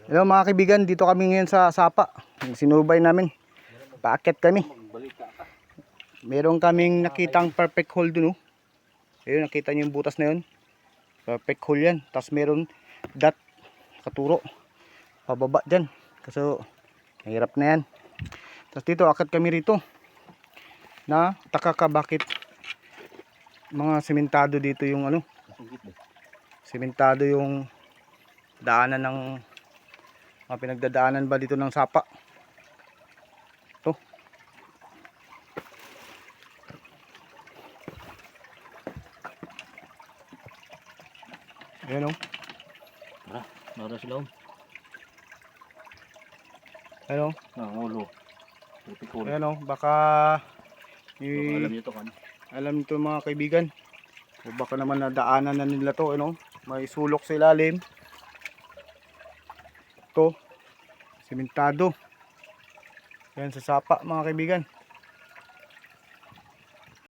Hello mga kaibigan, dito kami ngayon sa Sapa. Sinubay namin. Paakyat kami. Meron kaming nakitang perfect hole dun, oh. Ayun, nakita niyo yung butas na yun. Perfect hole yan. Tapos meron dot katuro pababa dyan. Kaso mahirap na yan. Tapos dito akyat kami rito. Na taka ka bakit mga sementado dito yung ano. Sementado yung daanan ng mga pinagdadaanan ba dito ng Sapa. Ito. Ayan o. Nara sila. Ayan o. Nangulo. Ayan o. Baka alam nyo to kan. Alam nito mga kaibigan. O baka naman nadaanan na nila to. Ano? May sulok sa ilalim. Ito. Sementado. Ayan sa Sapa mga kaibigan.